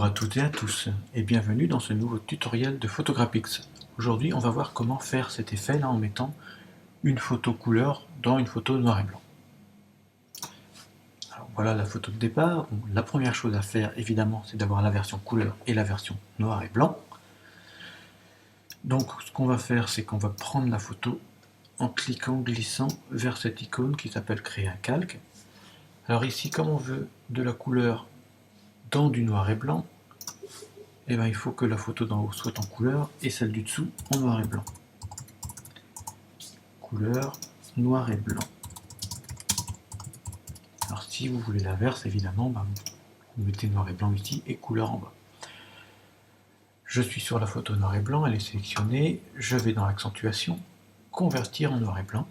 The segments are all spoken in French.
à toutes et à tous et bienvenue dans ce nouveau tutoriel de Photographics. Aujourd'hui on va voir comment faire cet effet là en mettant une photo couleur dans une photo noir et blanc. Alors voilà la photo de départ. Bon, la première chose à faire évidemment c'est d'avoir la version couleur et la version noir et blanc. Donc ce qu'on va faire c'est qu'on va prendre la photo en glissant vers cette icône qui s'appelle créer un calque. Alors ici comme on veut de la couleur dans du noir et blanc, et il faut que la photo d'en haut soit en couleur et celle du dessous en noir et blanc. Couleur, noir et blanc. Alors si vous voulez l'inverse, évidemment, vous mettez noir et blanc ici et couleur en bas. Je suis sur la photo noir et blanc, elle est sélectionnée, je vais dans l'accentuation, convertir en noir et blanc.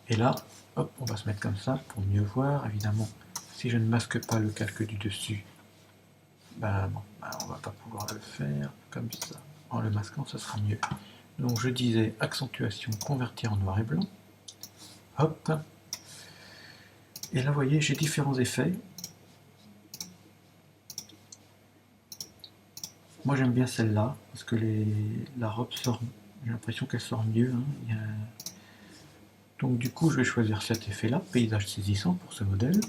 Et là, hop, on va se mettre comme ça pour mieux voir. Évidemment, si je ne masque pas le calque du dessus, on va pas pouvoir le faire comme ça. En le masquant, ça sera mieux. Donc je disais accentuation, convertir en noir et blanc. Hop. Et là, vous voyez, j'ai différents effets. Moi, j'aime bien celle-là parce que la robe sort. J'ai l'impression qu'elle sort mieux. Donc du coup, je vais choisir cet effet-là, paysage saisissant pour ce modèle.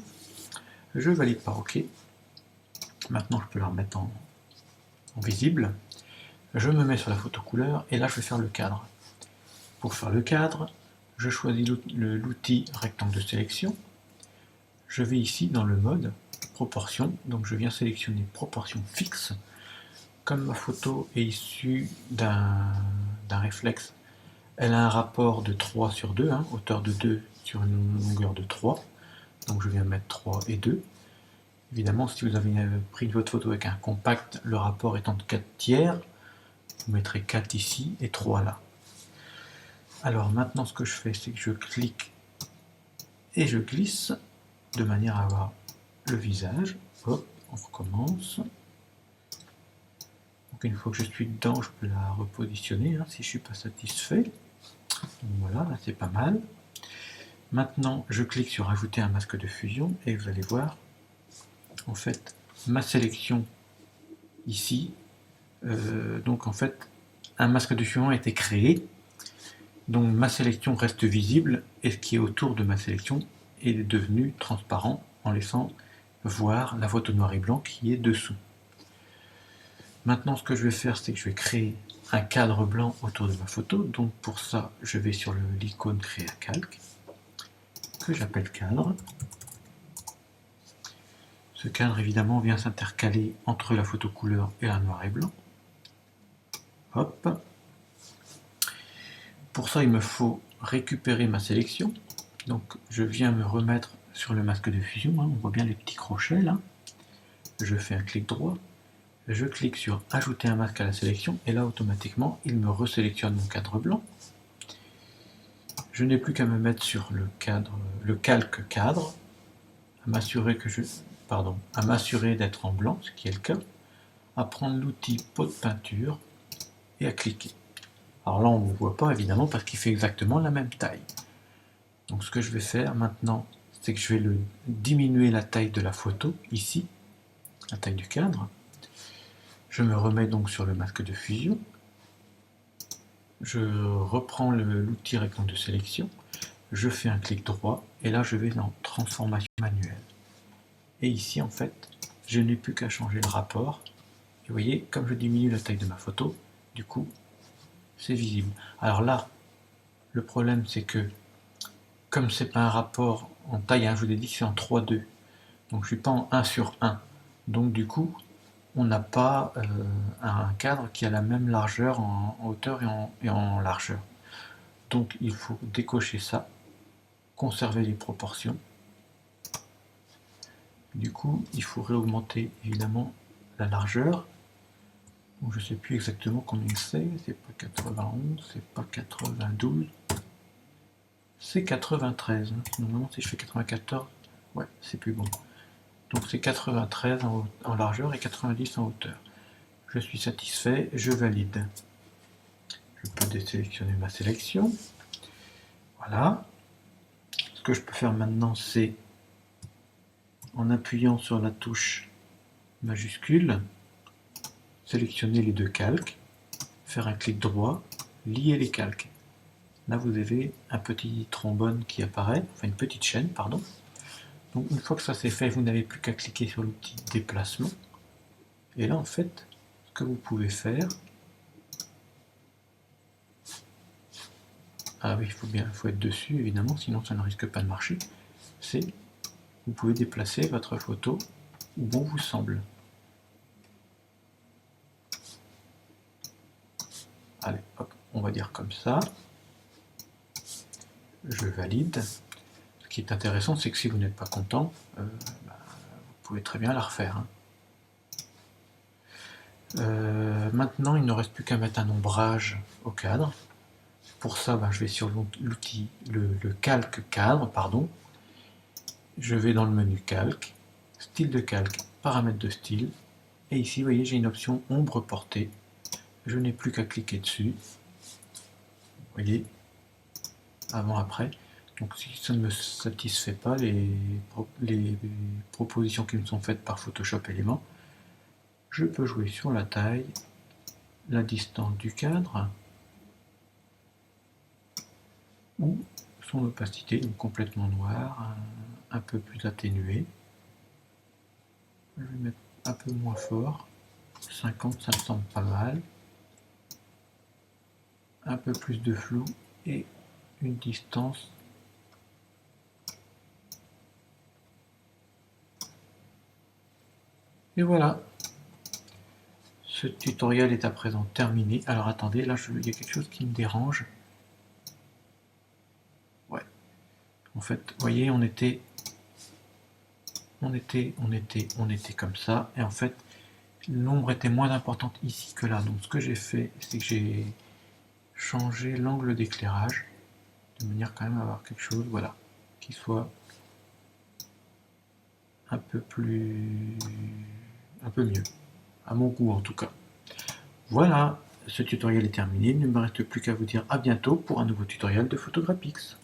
Je valide par OK. Maintenant, je peux la remettre en visible. Je me mets sur la photo couleur et là je vais faire le cadre. Pour faire le cadre, je choisis l'outil rectangle de sélection. Je vais ici dans le mode proportion, donc je viens sélectionner proportion fixe. Comme ma photo est issue d'un réflexe, elle a un rapport de 3 sur 2, hauteur de 2 sur une longueur de 3. Donc je viens mettre 3 et 2. Évidemment, si vous avez pris votre photo avec un compact, le rapport étant de 4 tiers, vous mettrez 4 ici et 3 là. Alors maintenant ce que je fais c'est que je clique et je glisse de manière à avoir le visage. Hop, on recommence. Donc une fois que je suis dedans, je peux la repositionner si je ne suis pas satisfait. Donc voilà, là c'est pas mal. Maintenant je clique sur ajouter un masque de fusion et vous allez voir, en fait, ma sélection ici, donc en fait, un masque de fusion a été créé. Donc ma sélection reste visible et ce qui est autour de ma sélection est devenu transparent en laissant voir la photo noir et blanc qui est dessous. Maintenant ce que je vais faire c'est que je vais créer un cadre blanc autour de ma photo. Donc pour ça je vais sur l'icône créer un calque que j'appelle cadre. Ce cadre évidemment vient s'intercaler entre la photo couleur et la noir et blanc. Hop. Pour ça, il me faut récupérer ma sélection. Donc, je viens me remettre sur le masque de fusion. On voit bien les petits crochets là. Je fais un clic droit. Je clique sur ajouter un masque à la sélection. Et là, automatiquement, il me resélectionne mon cadre blanc. Je n'ai plus qu'à me mettre sur le calque cadre, à m'assurer d'être en blanc, ce qui est le cas, à prendre l'outil pot de peinture et à cliquer. Alors là, on ne voit pas évidemment parce qu'il fait exactement la même taille. Donc ce que je vais faire maintenant, c'est que je vais diminuer la taille de la photo, ici, la taille du cadre. Je me remets donc sur le masque de fusion. Je reprends l'outil rectangle de sélection. Je fais un clic droit et là je vais dans transformation manuelle. Et ici en fait, je n'ai plus qu'à changer le rapport. Et vous voyez, comme je diminue la taille de ma photo, du coup, c'est visible. Alors là, le problème c'est que comme c'est pas un rapport en taille, je vous ai dit que c'est en 3:2, donc je suis pas en 1 sur 1, donc du coup on n'a pas un cadre qui a la même largeur en hauteur et en largeur. Donc il faut décocher ça, conserver les proportions. Du coup il faut réaugmenter évidemment la largeur. Donc, je ne sais plus exactement combien c'est pas 91, c'est pas 92, c'est 93. Normalement si je fais 94, ouais c'est plus bon. Donc c'est 93 en largeur et 90 en hauteur. Je suis satisfait, je valide. Je peux désélectionner ma sélection. Voilà. Ce que je peux faire maintenant, c'est en appuyant sur la touche majuscule, sélectionner les deux calques, faire un clic droit, lier les calques. Là vous avez un petit trombone qui apparaît, enfin une petite chaîne, pardon. Donc une fois que ça c'est fait, vous n'avez plus qu'à cliquer sur l'outil déplacement. Et là en fait, ce que vous pouvez faire, ah oui, il faut être dessus évidemment, sinon ça ne risque pas de marcher, c'est vous pouvez déplacer votre photo où bon vous semble. Allez, hop, on va dire comme ça. Je valide. Ce qui est intéressant, c'est que si vous n'êtes pas content, vous pouvez très bien la refaire. Hein. Maintenant, il ne reste plus qu'à mettre un ombrage au cadre. Pour ça, je vais sur l'outil, le calque cadre, pardon. Je vais dans le menu calque, style de calque, paramètres de style. Et ici, vous voyez, j'ai une option ombre portée. Je n'ai plus qu'à cliquer dessus. Vous voyez, avant, après. Donc si ça ne me satisfait pas, les propositions qui me sont faites par Photoshop Element, je peux jouer sur la taille, la distance du cadre, ou son opacité, donc complètement noir, un peu plus atténué. Je vais mettre un peu moins fort, 50, ça me semble pas mal. Un peu plus de flou et une distance et voilà, ce tutoriel est à présent terminé. Alors attendez, là il y a quelque chose qui me dérange. Ouais, en fait, vous voyez, on était comme ça, et en fait, l'ombre était moins importante ici que là. Donc ce que j'ai fait, c'est que j'ai changé l'angle d'éclairage, de manière quand même à avoir quelque chose, voilà, qui soit un peu mieux, à mon goût en tout cas. Voilà, ce tutoriel est terminé, il ne me reste plus qu'à vous dire à bientôt pour un nouveau tutoriel de Photograpix.